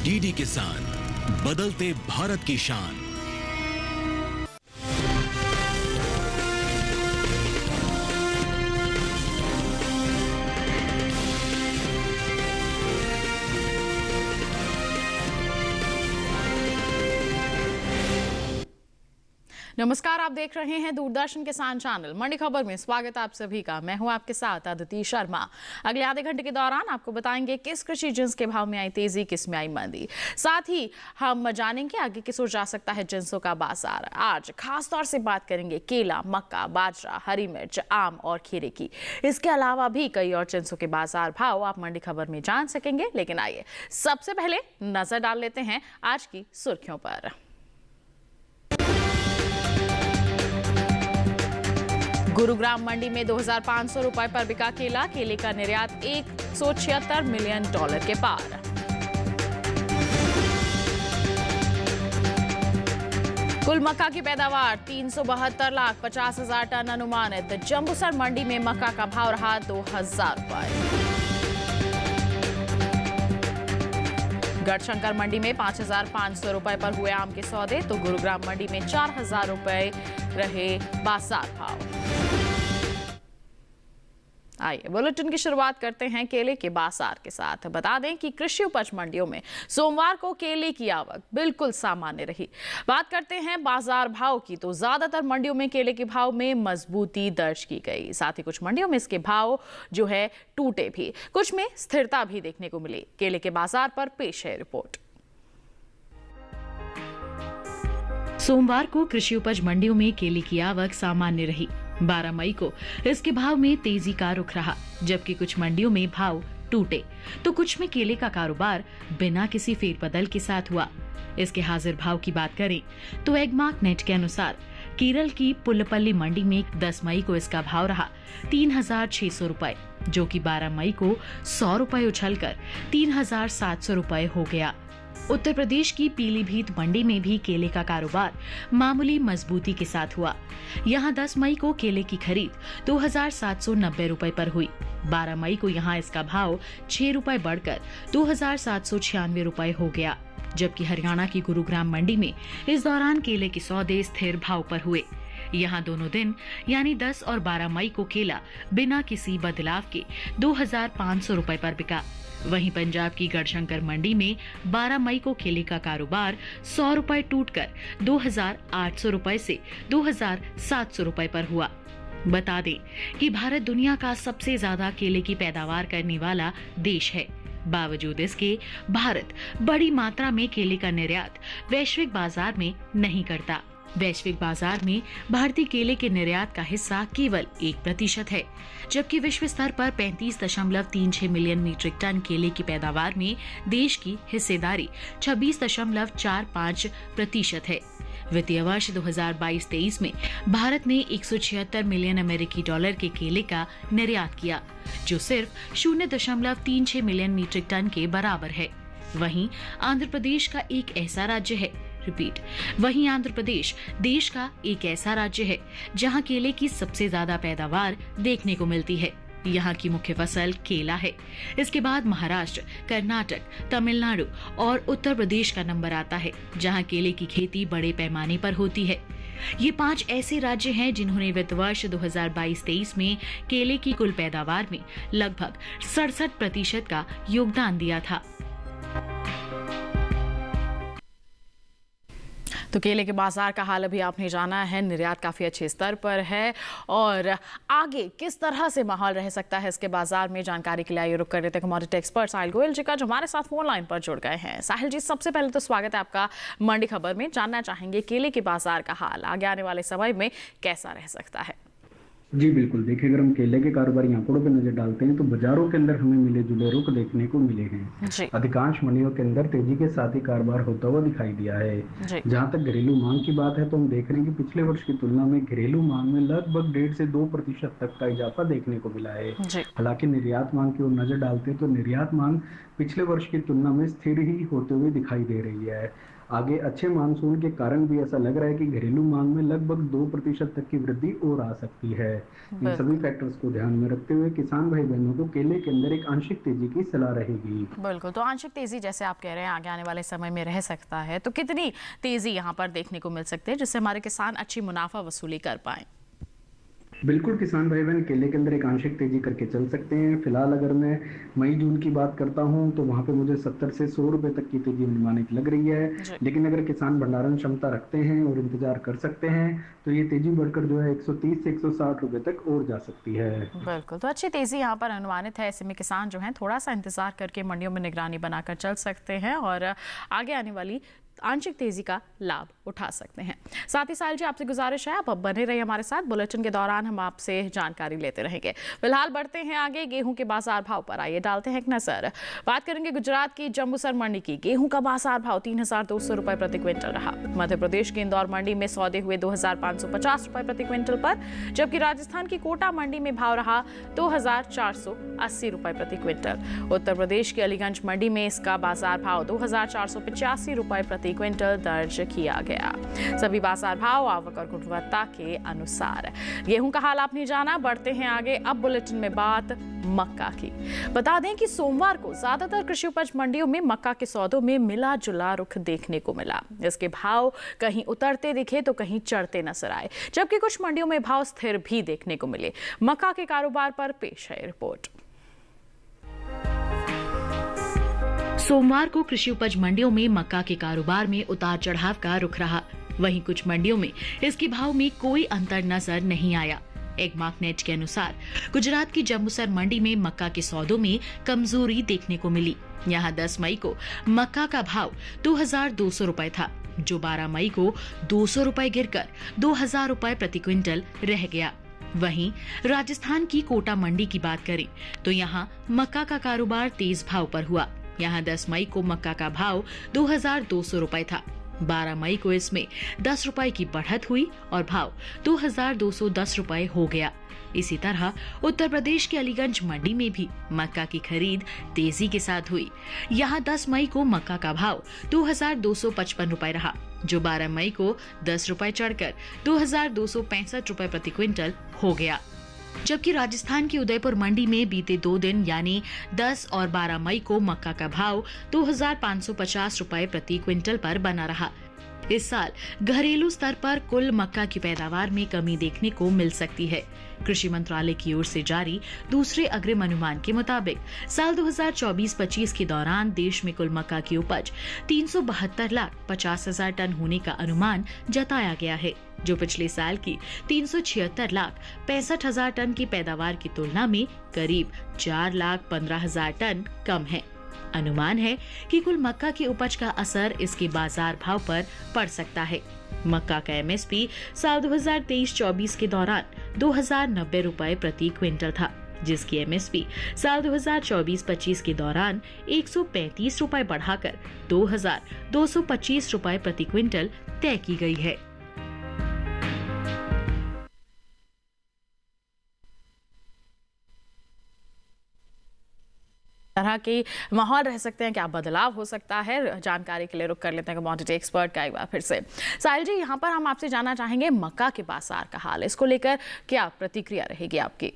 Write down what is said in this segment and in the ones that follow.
DD किसान, बदलते भारत की शान। नमस्कार, आप देख रहे हैं दूरदर्शन किसान चैनल। मंडी खबर में स्वागत है आप सभी का। मैं हूं आपके साथ अदिति शर्मा। अगले आधे घंटे के दौरान आपको बताएंगे किस कृषि जिन्स के भाव में आई तेजी, किस में आई मंदी। साथ ही हम जानेंगे आगे किस ओर जा सकता है जिन्सों का बाजार। आज खास तौर से बात करेंगे केला, मक्का, बाजरा, हरी मिर्च, आम और खीरे की। इसके अलावा भी कई और जिन्सों के बाजार भाव आप मंडी खबर में जान सकेंगे। लेकिन आइए सबसे पहले नजर डाल लेते हैं आज की सुर्खियों पर। गुरुग्राम मंडी में 2500 रुपए पर बिका केला। केले का निर्यात $176 मिलियन के पार। कुल मक्का की पैदावार 372,50,000 टन अनुमानित। जंबूसर मंडी में मक्का का भाव रहा 2000 रुपए। गढ़शंकर मंडी में 5,500 रुपए पर हुए आम के सौदे, तो गुरुग्राम मंडी में 4,000 रुपए रहे बाजार भाव। आइए बुलेटिन की शुरुआत करते हैं केले के बाजार के साथ। बता दें कि कृषि उपज मंडियों में सोमवार को केले की आवक बिल्कुल सामान्य रही। बात करते हैं बाजार भाव की, तो ज्यादातर मंडियों में केले के भाव में मजबूती दर्ज की गई। साथ ही कुछ मंडियों में इसके भाव जो है टूटे भी, कुछ में स्थिरता भी देखने को मिली। केले के बाजार पर पेश है रिपोर्ट। सोमवार को कृषि उपज मंडियों में केले की आवक सामान्य रही। 12 मई को इसके भाव में तेजी का रुख रहा, जबकि कुछ मंडियों में भाव टूटे तो कुछ में केले का कारोबार बिना किसी फेरबदल के साथ हुआ। इसके हाजिर भाव की बात करें तो एगमार्क नेट के अनुसार केरल की पुल्लपल्ली मंडी में 10 मई को इसका भाव रहा 3,600 रुपए, जो कि 12 मई को 100 रुपए उछलकर 3,700 रुपए हो गया। उत्तर प्रदेश की पीलीभीत मंडी में भी केले का कारोबार मामूली मजबूती के साथ हुआ। यहां 10 मई को केले की खरीद 2,790 रुपए पर हुई। 12 मई को यहां इसका भाव 6 रुपए बढ़कर 2,796 रुपए हो गया, जबकि हरियाणा की गुरुग्राम मंडी में इस दौरान केले के सौदे स्थिर भाव पर हुए। यहाँ दोनों दिन यानी 10 और 12 मई को केला बिना किसी बदलाव के 2,500 रुपए पर बिका। वहीं पंजाब की गढ़शंकर मंडी में 12 मई को केले का कारोबार 100 रुपए टूटकर 2,800 रुपए से 2,700 रुपए पर हुआ। बता दें कि भारत दुनिया का सबसे ज्यादा केले की पैदावार करने वाला देश है। बावजूद इसके भारत बड़ी मात्रा में केले का निर्यात वैश्विक बाजार में नहीं करता। वैश्विक बाजार में भारतीय केले के निर्यात का हिस्सा केवल 1% है, जबकि विश्व स्तर पर 35.36 मिलियन मीट्रिक टन केले की पैदावार में देश की हिस्सेदारी 26.45% है। वित्तीय वर्ष 2022-23 में भारत ने 176 मिलियन अमेरिकी डॉलर के केले का निर्यात किया, जो सिर्फ 0.36 मिलियन मीट्रिक टन के बराबर है। वहीं आंध्र प्रदेश का एक ऐसा राज्य है वहीं आंध्र प्रदेश देश का एक ऐसा राज्य है जहां केले की सबसे ज्यादा पैदावार देखने को मिलती है। यहाँ की मुख्य फसल केला है। इसके बाद महाराष्ट्र, कर्नाटक, तमिलनाडु और उत्तर प्रदेश का नंबर आता है, जहाँ केले की खेती बड़े पैमाने पर होती है। ये 5 ऐसे राज्य हैं जिन्होंने वित्त वर्ष 2022-23 में केले की कुल पैदावार में लगभग 67% का योगदान दिया था। तो केले के बाजार का हाल अभी आपने जाना है। निर्यात काफी अच्छे स्तर पर है और आगे किस तरह से माहौल रह सकता है इसके बाजार में, जानकारी के लिए आइए रुक कर लेते हैं कमोडिटी एक्सपर्ट साहिल गोयल जी का, जो हमारे साथ फोन लाइन पर जुड़ गए हैं। साहिल जी, सबसे पहले तो स्वागत है आपका मंडी खबर में। जानना चाहेंगे केले के बाजार का हाल आगे आने वाले समय में कैसा रह सकता है? जी बिल्कुल, देखिए अगर हम केले के कारोबारी आंकड़ों पर नजर डालते हैं तो बाजारों के अंदर हमें मिले जुले रुख देखने को मिले हैं। अधिकांश मंडियों के अंदर तेजी के साथ ही कारोबार होता हुआ दिखाई दिया है। जहां तक घरेलू मांग की बात है तो हम देख रहे हैं कि पिछले वर्ष की तुलना में घरेलू मांग में लगभग 1.5 से 2% तक का इजाफा देखने को मिला है। हालांकि निर्यात मांग की ओर नजर डालते हैं तो निर्यात मांग पिछले वर्ष की तुलना में स्थिर ही होते हुए दिखाई दे रही है। आगे अच्छे मानसून के कारण भी ऐसा लग रहा है कि घरेलू मांग में लगभग 2% तक की वृद्धि और आ सकती है। इन सभी फैक्टर्स को ध्यान में रखते हुए किसान भाई बहनों को केले के अंदर एक आंशिक तेजी की सलाह रहेगी। बिल्कुल, तो आंशिक तेजी जैसे आप कह रहे हैं आगे आने वाले समय में रह सकता है, तो कितनी तेजी यहाँ पर देखने को मिल सकती है जिससे हमारे किसान अच्छी मुनाफा वसूली कर पाए? बिल्कुल, किसान भाई बहन केले के अंदर एक आंशिक तेजी करके चल सकते हैं। फिलहाल अगर मैं मई जून की बात करता हूं तो वहां पे मुझे 70 से 100 रुपए तक की तेजी अनुमानित लग रही है। लेकिन अगर किसान भंडारण क्षमता रखते हैं और इंतजार कर सकते हैं तो ये तेजी बढ़कर जो है 130 से 160 रुपए तक और जा सकती है। बिल्कुल, तो अच्छी तेजी यहाँ पर अनुमानित है। ऐसे में किसान जो है थोड़ा सा इंतजार करके मंडियों में निगरानी बनाकर चल सकते हैं और आगे आने वाली आंशिक तेजी का लाभ उठा सकते हैं। साथ ही साहिल जी, आपसे गुजारिश है आप बने रहिए हमारे साथ। बुलेटिन के दौरान हम आपसे जानकारी लेते रहेंगे। फिलहाल बढ़ते हैं आगे गेहूं के बाजार भाव पर, आइए डालते हैं एक नजर। बात करेंगे गुजरात की जम्बूसर मंडी की। गेहूं का बाजार भाव 3200 रुपए प्रति क्विंटल रहा। मध्य प्रदेश की इंदौर मंडी में सौदे हुए 2550 रुपए प्रति क्विंटल पर, जबकि राजस्थान की कोटा मंडी में भाव रहा 2480 रुपए प्रति क्विंटल। उत्तर प्रदेश की अलीगंज मंडी में इसका बाजार भाव 2485 रुपए प्रति क्विंटल दर्ज किया गया। सभी बाजार भाव आवक और गुणवत्ता के अनुसार। गेहूं का हाल आपने जाना, बढ़ते हैं आगे। अब बुलेटिन में बात मक्का की। बता दें कि सोमवार को ज्यादातर कृषि उपज मंडियों में मक्का के सौदों में मिला जुला रुख देखने को मिला। इसके भाव कहीं उतरते दिखे तो कहीं चढ़ते नजर आए, जबकि कुछ मंडियों में भाव स्थिर भी देखने को मिले। मक्का के कारोबार पर पेश है रिपोर्ट। सोमवार को कृषि उपज मंडियों में मक्का के कारोबार में उतार चढ़ाव का रुख रहा। वहीं कुछ मंडियों में इसके भाव में कोई अंतर नजर नहीं आया। एक मार्कनेट के अनुसार गुजरात की जम्बूसर मंडी में मक्का के सौदों में कमजोरी देखने को मिली। यहां 10 मई को मक्का का भाव 2200 रुपए था, जो 12 मई को 200 रुपए गिरकर 2000 रुपए प्रति क्विंटल रह गया। वहीं राजस्थान की कोटा मंडी की बात करें तो यहां मक्का का कारोबार तेज भाव पर हुआ। यहां 10 मई को मक्का का भाव 2200 रुपए था। 12 मई को इसमें 10 रुपए की बढ़त हुई और भाव 2210 रुपए हो गया। इसी तरह उत्तर प्रदेश के अलीगंज मंडी में भी मक्का की खरीद तेजी के साथ हुई। यहां 10 मई को मक्का का भाव 2255 रुपए रहा, जो 12 मई को 10 रुपए चढ़कर 2265 रुपए प्रति क्विंटल हो गया। जबकि राजस्थान की उदयपुर मंडी में बीते 2 दिन यानी 10 और 12 मई को मक्का का भाव 2550 रुपए प्रति क्विंटल पर बना रहा। इस साल घरेलू स्तर पर कुल मक्का की पैदावार में कमी देखने को मिल सकती है। कृषि मंत्रालय की ओर से जारी दूसरे अग्रिम अनुमान के मुताबिक साल 2024-25 के दौरान देश में कुल मक्का की उपज 372,50,000 टन होने का अनुमान जताया गया है, जो पिछले साल की 376,65,000 टन की पैदावार की तुलना में करीब 4,15,000 टन कम है। अनुमान है कि कुल मक्का की उपज का असर इसके बाजार भाव पर पड़ सकता है। मक्का का एमएसपी साल 2023-24 के दौरान 2090 रुपए प्रति क्विंटल था, जिसकी एमएसपी साल 2024-25 के दौरान 135 रुपए बढ़ाकर 2,225 रुपए प्रति क्विंटल तय की गई है। तरह के माहौल रह सकते हैं, क्या बदलाव हो सकता है, जानकारी के लिए रुक कर लेते हैं कमोडिटी एक्सपर्ट का एक बार फिर से। साहिल जी, यहाँ पर हम आपसे जानना चाहेंगे मक्का के बाजार का हाल, इसको लेकर क्या प्रतिक्रिया रहेगी आपकी?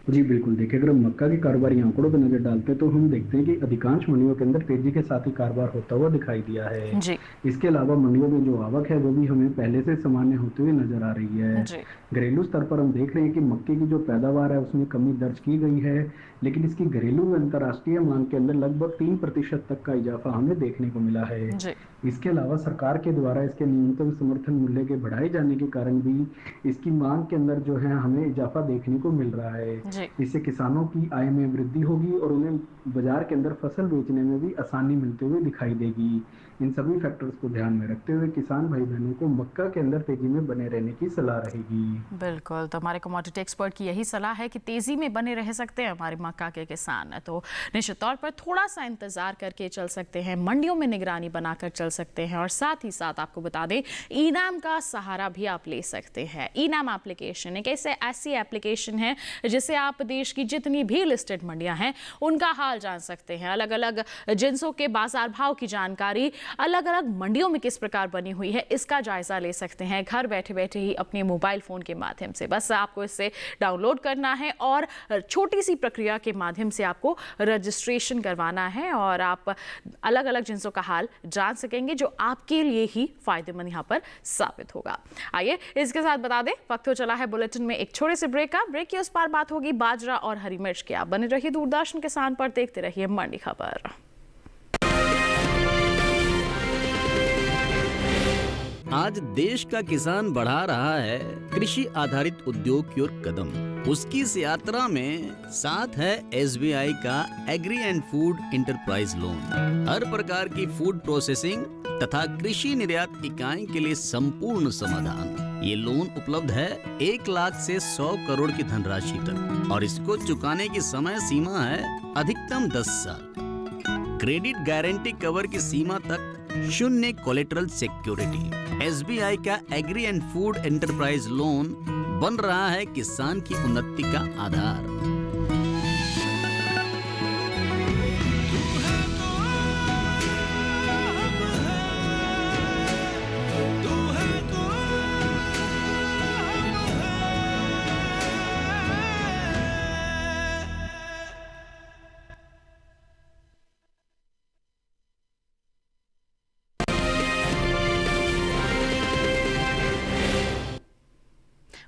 जी बिल्कुल, देखिए अगर हम मक्का के कारोबारी आंकड़ों पर नजर डालते हैं तो हम देखते हैं कि अधिकांश मंडियों के अंदर तेजी के साथ ही कारोबार होता हुआ दिखाई दिया है जी। इसके अलावा मंडियों में जो आवक है वो भी हमें पहले से सामान्य होते हुए नजर आ रही है। घरेलू स्तर पर हम देख रहे हैं कि मक्के की जो पैदावार है उसमें कमी दर्ज की गई है, लेकिन इसकी घरेलू व अंतर्राष्ट्रीय मांग के अंदर लगभग 3% तक का इजाफा हमें देखने को मिला है। इसके अलावा सरकार के द्वारा इसके न्यूनतम समर्थन मूल्य के बढ़ाए जाने के कारण भी इसकी मांग के अंदर जो है हमें इजाफा देखने को मिल रहा है। इससे किसानों की आय में वृद्धि होगी और उन्हें बाजार के अंदर फसल बेचने में भी आसानी मिलते हुए दिखाई देगी। इन सभी फैक्टर्स को ध्यान में रखते हुए किसान भाई बहनों को मक्का के अंदर तेजी में बने रहने की सलाह रहेगी। बिल्कुल, तो हमारे कमोडिटी एक्सपर्ट की यही सलाह है कि तेजी में बने रह सकते हैं हमारे मक्का के किसान, तो निश्चित तौर पर थोड़ा सा इंतजार करके चल सकते हैं, मंडियों में निगरानी बनाकर चल सकते हैं। और साथ ही साथ आपको बता दें ई-नाम का सहारा भी आप ले सकते हैं। ई-नाम एप्लीकेशन एक ऐसी एप्लीकेशन है जिसे आप देश की जितनी भी लिस्टेड मंडियां हैं उनका हाल जान सकते हैं। अलग अलग जिन्सों के बाजार भाव की जानकारी अलग अलग मंडियों में किस प्रकार बनी हुई है इसका जायजा ले सकते हैं घर बैठे बैठे ही अपने मोबाइल फोन के माध्यम से। बस आपको इसे डाउनलोड करना है और छोटी सी प्रक्रिया के माध्यम से आपको रजिस्ट्रेशन करवाना है और आप अलग अलग जिन्सों का हाल जान सकेंगे जो आपके लिए ही फायदेमंद यहाँ पर साबित होगा। आइए इसके साथ बता दें वक्त हो चला है बुलेटिन में एक छोटे से ब्रेक का। ब्रेक की उस पार बात होगी बाजरा और हरी मिर्च की। आप बने रहिए दूरदर्शन किसान पर, देखते रहिए मंडी खबर। आज देश का किसान बढ़ा रहा है कृषि आधारित उद्योग की ओर कदम। उसकी इस यात्रा में साथ है SBI का agri and food enterprise loan. हर प्रकार की फूड प्रोसेसिंग तथा कृषि निर्यात इकाई के लिए संपूर्ण समाधान। ये लोन उपलब्ध है 1 लाख से 100 करोड़ की धनराशि तक और इसको चुकाने की समय सीमा है अधिकतम 10 साल। क्रेडिट गारंटी कवर की सीमा तक 0 कोलेटरल सिक्योरिटी। SBI का agri and food enterprise loan बन रहा है किसान की उन्नति का आधार।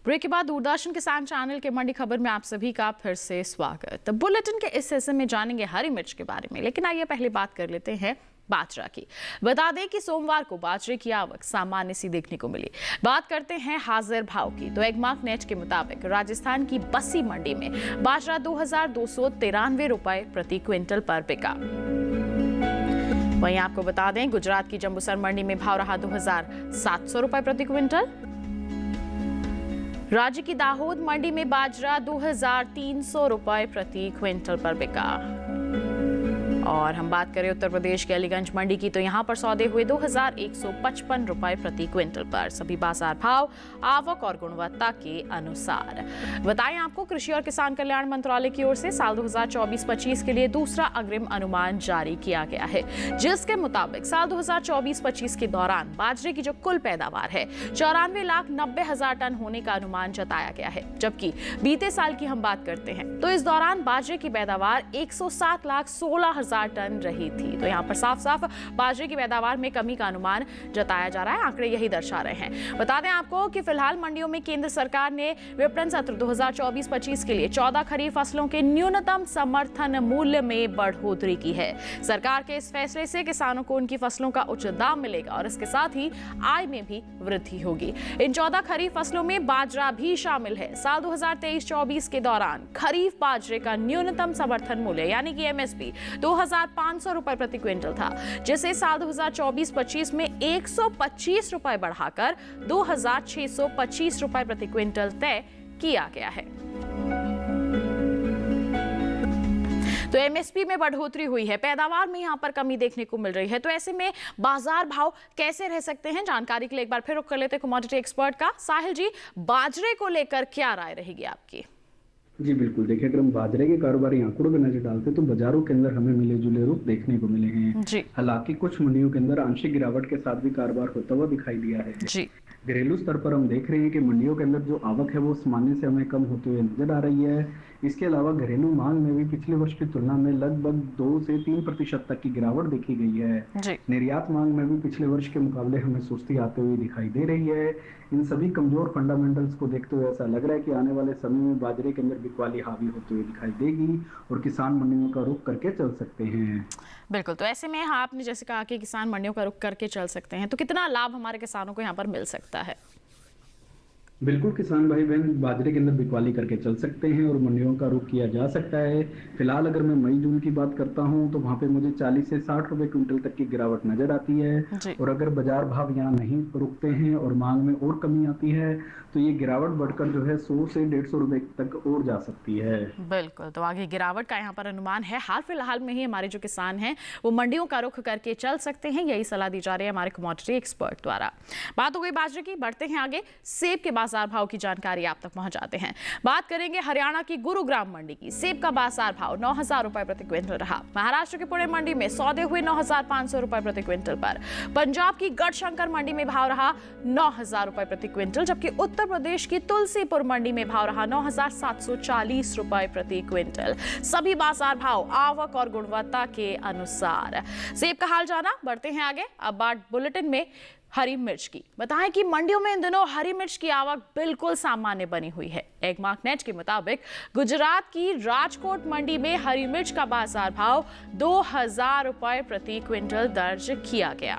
ब्रेक के बाद दूरदर्शन किसान चैनल के मंडी खबर में आप सभी का फिर से स्वागत। बुलेटिन के इस हिस्से में जानेंगे हरी मिर्च के बारे में, लेकिन आइए पहले बात कर लेते हैं बाजरा की। बता दें कि सोमवार को बाजरे की आवक सामान्य सी देखने को मिली। बात करते हैं हाजिर भाव की तो एगमार्क नेट के मुताबिक राजस्थान की बस्सी मंडी में बाजरा 2293 रुपए प्रति क्विंटल पर बिका। वहीं आपको बता दें गुजरात की जंबूसर मंडी में भाव रहा 2700 रुपए प्रति क्विंटल। राज्य की दाहोद मंडी में बाजरा 2300 रुपए प्रति क्विंटल पर बिका। और हम बात करें उत्तर प्रदेश के अलीगंज मंडी की तो यहां पर सौदे हुए 2155 रुपए प्रति क्विंटल पर। सभी बाजार भाव आवक और गुणवत्ता के अनुसार। बताएं आपको कृषि और किसान कल्याण मंत्रालय की ओर से साल 2024-25 के लिए दूसरा अग्रिम अनुमान जारी किया गया है, जिसके मुताबिक साल 2024-25 के दौरान बाजरे की जो कुल पैदावार है 94,90,000 टन होने का अनुमान जताया गया है। जबकि बीते साल की हम बात करते हैं तो इस दौरान बाजरे की पैदावार 107,16,000 टन रही थी। तो यहाँ पर साफ साफ बाजरे की पैदावार में कमी का अनुमान जताया जा रहा है। आंकड़े यही दर्शा रहे हैं। बता दें आपको कि फिलहाल मंडियों में केंद्र सरकार ने विपणन सत्र 2024-25 के लिए 14 खरीफ फसलों के न्यूनतम समर्थन मूल्य में बढ़ोतरी की है। सरकार के इस फैसले से किसानों को उनकी फसलों का उचित दाम मिलेगा और इसके साथ ही आय में भी वृद्धि होगी। इन 14 खरीफ फसलों में बाजरा भी शामिल है। साल 2023-24 के दौरान खरीफ बाजरे का न्यूनतम समर्थन मूल्य यानी कि MSP 2500 रुपए प्रति क्विंटल था, जिसे साल 2024-25 में 125 रुपए बढ़ाकर 2625 रुपए प्रति क्विंटल तय किया गया है। तो MSP में बढ़ोतरी हुई है, पैदावार में यहाँ पर कमी देखने को मिल रही है। तो ऐसे में बाजार भाव कैसे रह सकते हैं, जानकारी के लिए एक बार फिर रुख कर लेते हैं कमोडिटी एक्सपर्ट का। साहिल जी, बाजरे को लेकर क्या राय रहेगी आपकी? जी बिल्कुल, देखिए अगर हम बाजरे के कारोबारी आंकड़ों पर नजर डालते तो बाजारों के अंदर हमें मिले जुले रुख देखने को मिले हैं। हालांकि कुछ मंडियों के अंदर आंशिक गिरावट के साथ भी कारोबार होता हुआ दिखाई दिया है। जी। घरेलू स्तर पर हम देख रहे हैं कि मंडियों के अंदर जो आवक है वो सामान्य से हमें कम होते हुए नजर आ रही है। इसके अलावा घरेलू मांग में भी पिछले वर्ष की तुलना में लगभग 2 से 3% तक की गिरावट देखी गई है। निर्यात मांग में भी पिछले वर्ष के मुकाबले हमें सुस्ती आते हुए दिखाई दे रही है। इन सभी कमजोर फंडामेंटल्स को देखते हुए ऐसा लग रहा है कि आने वाले समय में बाजरे के अंदर बिकवाली हावी होते हुए दिखाई देगी और किसान मंडियों का रुख करके चल सकते हैं। बिल्कुल, तो ऐसे में हाँ, आपने जैसे कहा कि किसान मंडियों का रुख करके चल सकते हैं, तो कितना लाभ हमारे किसानों को यहाँ पर मिल सकता है? बिल्कुल, किसान भाई बहन बाजरे के अंदर बिकवाली करके चल सकते हैं और मंडियों का रुख किया जा सकता है। फिलहाल अगर मैं मई जून की बात करता हूं तो वहां पे मुझे 40 से 60 रुपए क्विंटल तक की गिरावट नजर आती है। और अगर बाजार भाव यहाँ नहीं रुकते हैं और मांग में और कमी आती है तो ये गिरावट बढ़कर जो है 100 से 150 रुपए तक और जा सकती है। बिल्कुल, तो आगे गिरावट का यहाँ पर अनुमान है। हाल फिलहाल में ही हमारे जो किसान हैं वो मंडियों का रुख करके चल सकते हैं, यही सलाह दी जा रही है हमारे कमोडिटी एक्सपर्ट द्वारा। बात हो गई बाजरे की, बढ़ते हैं आगे। सेब के बाजार बाजार भाव की जानकारी आप तक पहुंचाते हैं। बात करेंगे हरियाणा की गुरुग्राम मंडी की। सेब का बाजार भाव 9,000 रुपए प्रति क्विंटल रहा। महाराष्ट्र के पुणे मंडी में सौदे हुए 9,500 रुपए प्रति क्विंटल पर। पंजाब की गढ़शंकर मंडी में भाव रहा 9,000 रुपए प्रति क्विंटल, जबकि उत्तर प्रदेश की तुलसीपुर मंडी में भाव रहा 9,740 रुपए प्रति क्विंटल। सभी बाजार भाव आवक और गुणवत्ता के अनुसार। सेब का हाल जाना, बढ़ते हैं आगे। अब बात बुलेटिन में हरी मिर्च की। बताएं कि मंडियों में इन दिनों हरी मिर्च की आवक बिल्कुल सामान्य बनी हुई है। एगमार्क नेट के मुताबिक गुजरात की राजकोट मंडी में हरी मिर्च का बाजार भाव 2,000 रुपए प्रति क्विंटल दर्ज किया गया।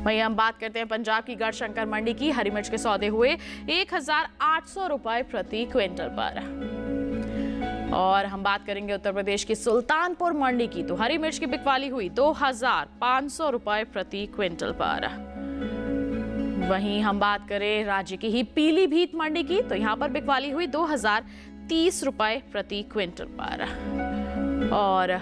वहीं हम बात करते हैं पंजाब की गढ़शंकर मंडी की। हरी मिर्च के सौदे हुए 1,800 रुपए प्रति क्विंटल पर। और हम बात करेंगे उत्तर प्रदेश की सुल्तानपुर मंडी की। तो हरी मिर्च की बिकवाली हुई 2,500 रुपए प्रति क्विंटल पर। वहीं हम बात करें राज्य की ही पीलीभीत मंडी की, तो यहां पर बिकवाली हुई 2,030 रुपए प्रति क्विंटल पर। और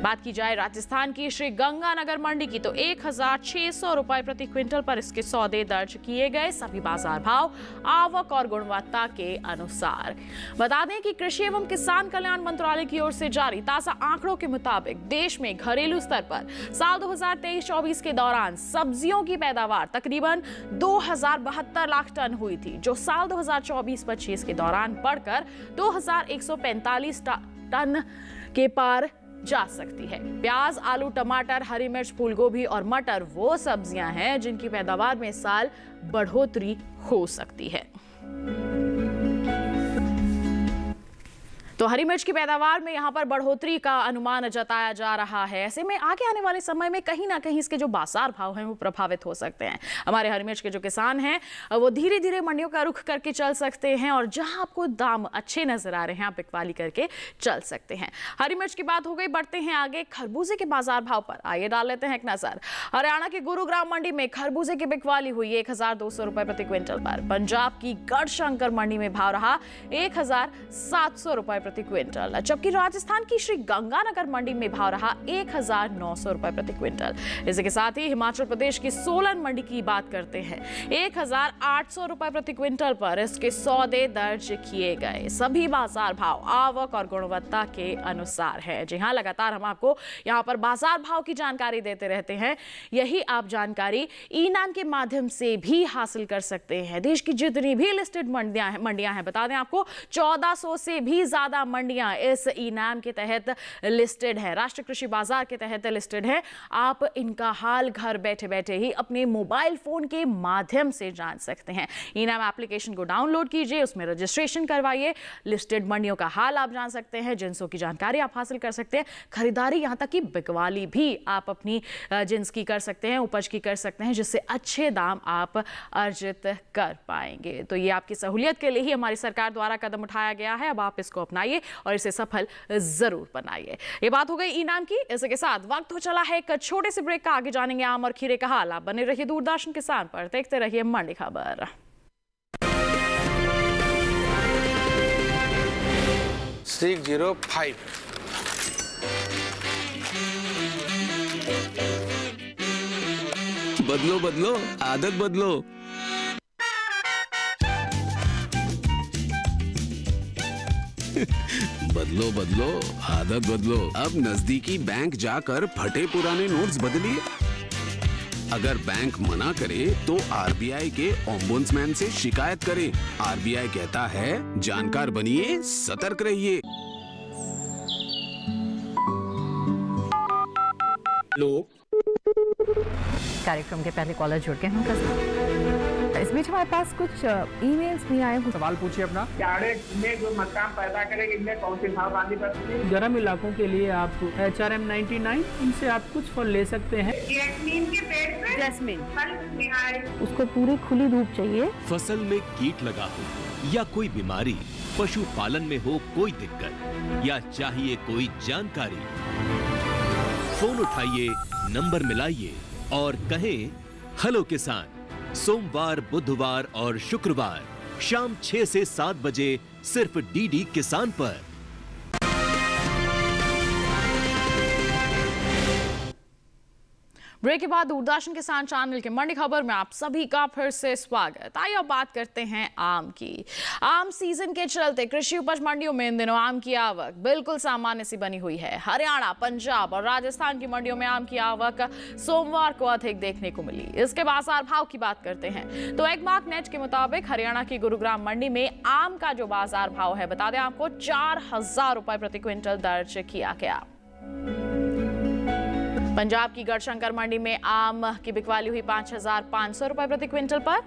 बात की जाए राजस्थान की श्री गंगानगर मंडी की, तो 1,600 रुपए प्रति क्विंटल पर इसके सौदे दर्ज किए गए। सभी बाजार भाव आवक और गुणवत्ता के अनुसार। बता दें कि कृषि एवं किसान कल्याण मंत्रालय की ओर से जारी ताजा आंकड़ों के मुताबिक देश में घरेलू स्तर पर साल 2023-24 के दौरान सब्जियों की पैदावार तकरीबन 2,072 लाख टन हुई थी, जो साल 2024-25 के दौरान बढ़कर 2,145 टन के पार जा सकती है। प्याज, आलू, टमाटर, हरी मिर्च, फूलगोभी और मटर वो सब्जियां हैं जिनकी पैदावार में इस साल बढ़ोतरी हो सकती है। तो हरी मिर्च की पैदावार में यहाँ पर बढ़ोतरी का अनुमान जताया जा रहा है। ऐसे में आगे आने वाले समय में कहीं ना कहीं इसके जो बाजार भाव हैं वो प्रभावित हो सकते हैं। हमारे हरी मिर्च के जो किसान हैं वो धीरे धीरे मंडियों का रुख करके चल सकते हैं, और जहां आपको दाम अच्छे नजर आ रहे हैं आप बिकवाली करके चल सकते हैं। हरी मिर्च की बात हो गई, बढ़ते हैं आगे खरबूजे के बाजार भाव पर। आइए डाल लेते हैं एक नजर। हरियाणा की गुरुग्राम मंडी में खरबूजे की बिकवाली हुई 1,200 रुपए प्रति क्विंटल पर। पंजाब की गढ़शंकर मंडी में भाव रहा 1,700 रुपए प्रति क्विंटल, जबकि राजस्थान की श्री गंगानगर मंडी में भाव रहा 1,900 रुपए प्रति क्विंटल। इसी के साथ ही हिमाचल प्रदेश की सोलन मंडी की बात करते हैं। 1,800 रुपए प्रति क्विंटल पर इसके सौदे दर्ज किए गए। सभी बाजार भाव आवक और गुणवत्ता के अनुसार है। जी हां, लगातार हम आपको यहां पर बाजार भाव की जानकारी देते रहते हैं। यही आप जानकारी ई-नाम के माध्यम से भी हासिल कर सकते हैं। देश की जितनी भी लिस्टेड मंडियां हैं, बता दें आपको 1400 से भी ज्यादा मंडियां इस ई-नाम के तहत लिस्टेड है, राष्ट्रीय कृषि बाजार के तहत लिस्टेड है। आप इनका हाल घर बैठे बैठे ही अपने मोबाइल फोन के माध्यम से जान सकते हैं। ई-नाम एप्लीकेशन को डाउनलोड कीजिए, उसमें रजिस्ट्रेशन करवाइए, लिस्टेड मंडियों का हाल आप जान सकते हैं, जिन्सों की जानकारी आप हासिल कर सकते हैं, खरीदारी यहां तक कि बिकवाली भी आप अपनी जिन्स की कर सकते हैं, उपज की कर सकते हैं, जिससे अच्छे दाम आप अर्जित कर पाएंगे। तो ये आपकी सहूलियत के लिए ही हमारी सरकार द्वारा कदम उठाया गया है। अब आप इसको अपनाइए और इसे सफल जरूर बनाइए। ये बात हो गई ई-नाम की। इसके साथ वक्त हो चला है एक छोटे से ब्रेक का। आगे जानेंगे आम और खीरे का हाल। आप बने रहिए दूरदर्शन किसान पर, देखते रहिए मंडी खबर। 605 बदलो बदलो, आदत बदलो। बदलो बदलो, आदत बदलो। अब नजदीकी बैंक जाकर फटे पुराने नोट्स बदलिए। अगर बैंक मना करे तो आरबीआई के ओम्बुड्समैन से शिकायत करें। आरबीआई कहता है जानकार बनिए, सतर्क रहिए। कार्यक्रम के पहले कॉलर जुड़ गए हैं। इस बीच हमारे पास कुछ ईमेल्स भी आए हैं। सवाल पूछिए अपना। में जो मकान पैदा करेंगे इनमें कौन सी सावधानी बरतनी है? गर्म इलाकों के लिए आप HRM99 इनसे आप कुछ फल ले सकते हैं। जैस्मीन के पेड़ पे जैस्मीन, फल निहार। उसको पूरी खुली धूप चाहिए। फसल में कीट लगा हो या कोई बीमारी, पशुपालन में हो कोई दिक्कत या चाहिए कोई जानकारी, फोन उठाइए, नंबर मिलाइए और कहें हेलो किसान। सोमवार, बुधवार और शुक्रवार शाम 6 से 7 बजे सिर्फ डीडी किसान पर। ब्रेक के बाद दूरदर्शन किसान चैनल के मंडी खबर में आप सभी का फिर से स्वागत। आइए अब बात करते हैं आम की। आम सीजन के चलते कृषि उपज मंडियों में इन दिनों आम की आवक बिल्कुल सामान्य सी बनी हुई है। हरियाणा, पंजाब और राजस्थान की मंडियों में आम की आवक सोमवार को अधिक देखने को मिली। इसके बाजार भाव की बात करते हैं तो एगमार्क नेट के मुताबिक हरियाणा की गुरुग्राम मंडी में आम का जो बाजार भाव है, बता दें आपको, 4,000 रुपए प्रति क्विंटल दर्ज किया गया। पंजाब की गढ़शंकर मंडी में आम की बिकवाली हुई 5,500 रुपए प्रति क्विंटल पर,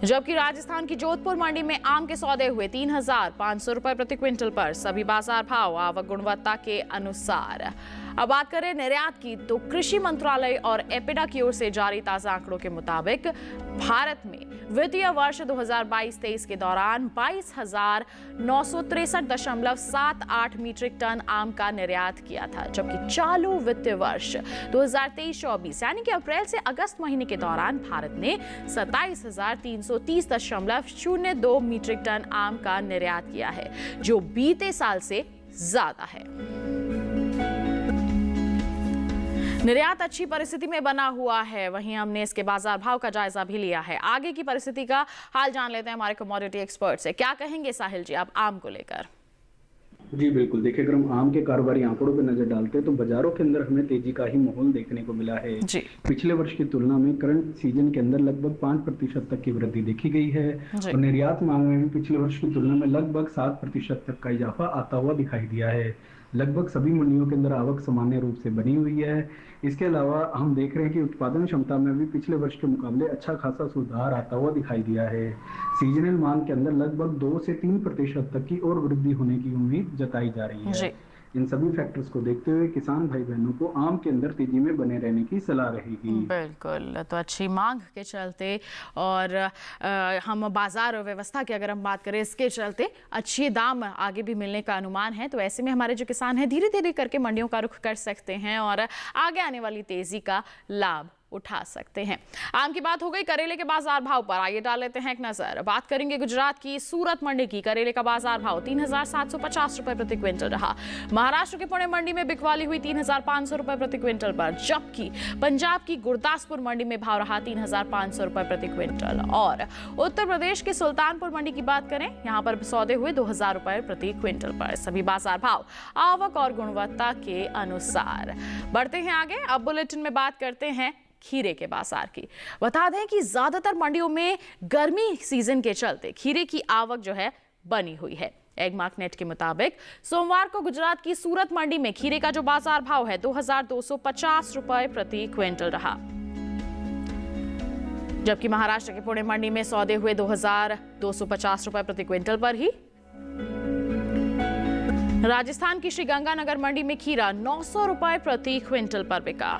जबकि राजस्थान की जोधपुर मंडी में आम के सौदे हुए 3,500 रुपए प्रति क्विंटल पर। सभी बाजार भाव आवक गुणवत्ता के अनुसार। अब बात करें निर्यात की तो कृषि मंत्रालय और एपिडा की ओर से जारी ताजा आंकड़ों के मुताबिक भारत में वित्तीय वर्ष 2022-23 के दौरान 22,963.78 मीट्रिक टन आम का निर्यात किया था, जबकि चालू वित्तीय वर्ष 2023-24 यानी कि अप्रैल से अगस्त महीने के दौरान भारत ने 27,330.02 मीट्रिक टन आम का निर्यात किया है, जो बीते साल से ज्यादा है। निर्यात अच्छी परिस्थिति में बना हुआ है। वहीं हमने इसके बाजार भाव का जायजा भी लिया है। आगे की परिस्थिति का हाल जान लेते हैं हमारे कमोडिटी एक्सपर्ट से। क्या कहेंगे साहिल जी आप आम को लेकर? जी बिल्कुल, देखिए अगर हम आम के कारोबारी आंकड़ों पर नजर डालते हैं तो बाजारों के अंदर हमें तेजी का ही माहौल देखने को मिला है। पिछले वर्ष की तुलना में करंट सीजन के अंदर लगभग 5% तक की वृद्धि देखी गई है और निर्यात मांग में भी पिछले वर्ष की तुलना में लगभग 7% तक का इजाफा आता हुआ दिखाई दिया है। लगभग सभी मंडियों के अंदर आवक सामान्य रूप से बनी हुई है। इसके अलावा हम देख रहे हैं कि उत्पादन क्षमता में भी पिछले वर्ष के मुकाबले अच्छा खासा सुधार आता हुआ दिखाई दिया है। सीजनल मांग के अंदर लगभग 2 से 3% तक की और वृद्धि होने की उम्मीद जताई जा रही है। इन सभी फैक्टर्स को देखते हुए किसान भाई बहनों को आम के अंदर तेजी में बने रहने की सलाह रहेगी। बिल्कुल, तो अच्छी मांग के चलते और हम बाजार व्यवस्था की अगर हम बात करें, इसके चलते अच्छे दाम आगे भी मिलने का अनुमान है। तो ऐसे में हमारे जो किसान हैं धीरे धीरे करके मंडियों का रुख कर सकते हैं और आगे आने वाली तेजी का लाभ उठा सकते हैं। आम की बात हो गई, करेले के बाजार भाव पर आइए डाल लेते हैं एक नजर। बात करेंगे गुजरात की सूरत मंडी की। करेले का बाजार भाव 3,750 रुपए प्रति क्विंटल रहा। महाराष्ट्र के पुणे मंडी में बिकवाली हुई 3,500 रुपए प्रति क्विंटल पर, जबकि पंजाब की गुरदासपुर मंडी में भाव रहा 3,500 रुपए प्रति क्विंटल। और उत्तर प्रदेश की सुल्तानपुर मंडी की बात करें, यहाँ पर सौदे हुए 2,000 रुपए प्रति क्विंटल पर। सभी बाजार भाव आवक और गुणवत्ता के अनुसार। बढ़ते हैं आगे, अब बुलेटिन में बात करते हैं खीरे के बाजार की। बता दें कि ज्यादातर मंडियों में गर्मी सीजन के चलते खीरे की आवक जो है बनी हुई है। एगमार्क नेट के मुताबिक सोमवार को गुजरात की सूरत मंडी में खीरे का जो बाजार भाव है 2,250 रुपए प्रति क्विंटल रहा, जबकि महाराष्ट्र के पुणे मंडी में सौदे हुए 2,250 रुपए प्रति क्विंटल पर ही। राजस्थान की श्रीगंगानगर मंडी में खीरा 900 रुपए प्रति क्विंटल पर बिका।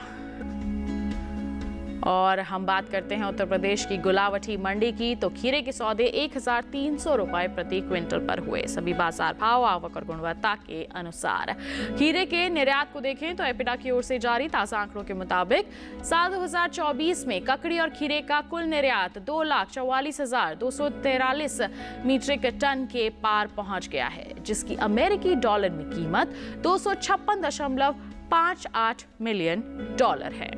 और हम बात करते हैं उत्तर प्रदेश की गुलावटी मंडी की, तो खीरे के सौदे 1,300 रुपए प्रति क्विंटल पर हुए। सभी बाजार भाव आवक और गुणवत्ता के अनुसार। खीरे के निर्यात को देखें तो एपिडा की ओर से जारी ताजा आंकड़ों के मुताबिक साल 2024 में ककड़ी और खीरे का कुल निर्यात 2,44,243 मीट्रिक टन के पार पहुंच गया है, जिसकी अमेरिकी डॉलर में कीमत 256.58 मिलियन डॉलर है।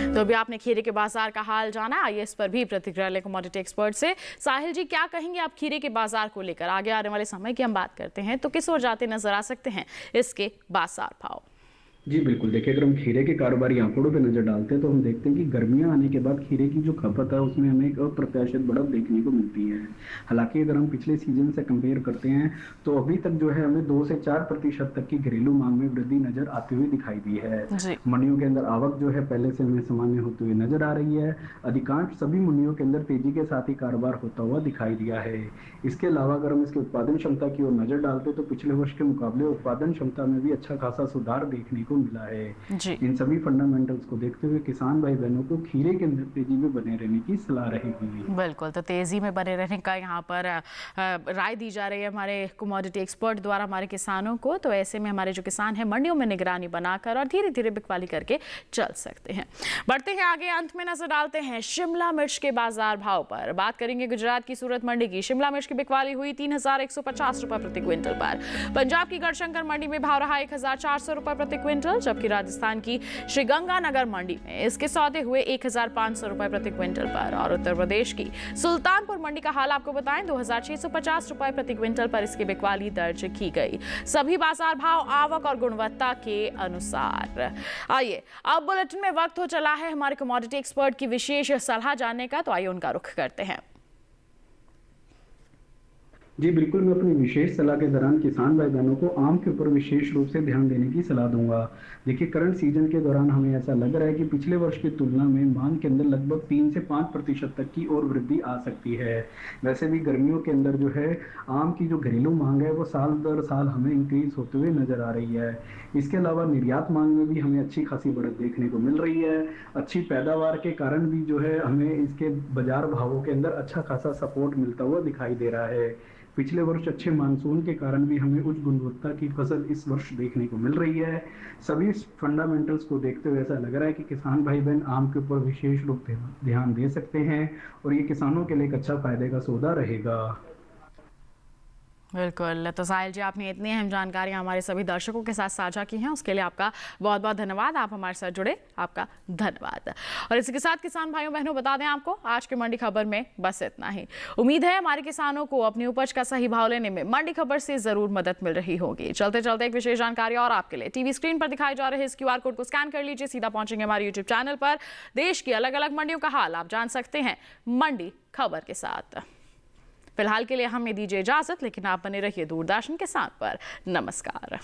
तो अभी आपने खीरे के बाजार का हाल जाना, आइए इस पर भी प्रतिक्रिया ले कमोडिटी एक्सपर्ट से। साहिल जी क्या कहेंगे आप खीरे के बाजार को लेकर? आगे आने वाले समय की हम बात करते हैं तो किस ओर जाते नजर आ सकते हैं इसके बाजार भाव? जी बिल्कुल, देखिए अगर हम खीरे के कारोबारी आंकड़ों पे नजर डालते हैं तो हम देखते हैं कि गर्मियां आने के बाद खीरे की जो खपत है उसमें हमें एक अप्रत्याशित बढ़त देखने को मिलती है। हालांकि अगर हम पिछले सीजन से कंपेयर करते हैं तो अभी तक जो है हमें 2 से 4% तक की घरेलू मांग में वृद्धि नजर आती हुई दिखाई दी है। मंडियों के अंदर आवक जो है पहले से हमें सामान्य होती हुई नजर आ रही है। अधिकांश सभी मंडियों के अंदर तेजी के साथ ही कारोबार होता हुआ दिखाई दिया है। इसके अलावा अगर हम इसके उत्पादन क्षमता की ओर नजर डालते तो पिछले वर्ष के मुकाबले उत्पादन क्षमता में भी अच्छा खासा सुधार देखने को मिला है। इन सभी फंडामेंटल्स को देखते हुए किसान भाई बहनों को खीरे के अंदर तेजी में बने रहने की सलाह रहेगी। बिल्कुल, तो तेजी में बने रहने का यहाँ पर राय दी जा रही है हमारे कमोडिटी एक्सपर्ट द्वारा हमारे किसानों को। तो ऐसे में हमारे जो किसान हैं मंडियों में निगरानी बनाकर और धीरे धीरे बिकवाली करके चल सकते हैं। बढ़ते हैं आगे, अंत में नजर डालते हैं शिमला मिर्च के बाजार भाव पर। बात करेंगे गुजरात की सूरत मंडी की। शिमला मिर्च की बिकवाली हुई 3150 रुपए प्रति क्विंटल पर। पंजाब की गढ़शंकर मंडी में भाव रहा 1400 रुपए प्रति क्विंटल, जबकि राजस्थान की श्रीगंगानगर मंडी में इसके सौदे हुए 1500 रुपए प्रति क्विंटल पर। और उत्तर प्रदेश की सुल्तानपुर मंडी का हाल आपको बताएं, 2650 रुपए प्रति क्विंटल पर इसकी बिकवाली दर्ज की गई। सभी बाजार भाव आवक और गुणवत्ता के अनुसार। आइए अब बुलेटिन में वक्त हो चला है हमारे कमोडिटी एक्सपर्ट की विशेष सलाह जानने का, तो आइए उनका रुख करते हैं। जी बिल्कुल, मैं अपनी विशेष सलाह के दौरान किसान भाई बहनों को आम के ऊपर विशेष रूप से ध्यान देने की सलाह दूंगा। देखिए, करंट सीजन के दौरान हमें ऐसा लग रहा है कि पिछले वर्ष की तुलना में मांग के अंदर लगभग 3 से 5% तक की और वृद्धि आ सकती है। वैसे भी गर्मियों के अंदर जो है आम की जो घरेलू मांग है वो साल दर साल हमें इंक्रीज होते हुए नजर आ रही है। इसके अलावा निर्यात मांग में भी हमें अच्छी खासी बढ़त देखने को मिल रही है। अच्छी पैदावार के कारण भी जो है हमें इसके बाजार भावों के अंदर अच्छा खासा सपोर्ट मिलता हुआ दिखाई दे रहा है। पिछले वर्ष अच्छे मानसून के कारण भी हमें उच्च गुणवत्ता की फसल इस वर्ष देखने को मिल रही है। सभी फंडामेंटल्स को देखते हुए ऐसा लग रहा है कि किसान भाई बहन आम के ऊपर विशेष रूप से ध्यान दे सकते हैं और ये किसानों के लिए एक अच्छा फायदे का सौदा रहेगा। बिल्कुल, तो साहिल जी, आपने इतनी अहम जानकारियां हमारे सभी दर्शकों के साथ साझा की हैं, उसके लिए आपका बहुत बहुत धन्यवाद। आप हमारे साथ जुड़े, आपका धन्यवाद। और इसी के साथ किसान भाइयों बहनों बता दें आपको आज के मंडी खबर में बस इतना ही। उम्मीद है हमारे किसानों को अपनी उपज का सही भाव लेने में मंडी खबर से जरूर मदद मिल रही होगी। चलते चलते एक विशेष जानकारी और आपके लिए। टीवी स्क्रीन पर दिखाई जा रहे इस QR कोड को स्कैन कर लीजिए, सीधा पहुंचेंगे हमारे यूट्यूब चैनल पर। देश की अलग अलग मंडियों का हाल आप जान सकते हैं मंडी खबर के साथ। फिलहाल के लिए हमें दीजिए इजाजत, लेकिन आप बने रहिए दूरदर्शन के साथ पर। नमस्कार।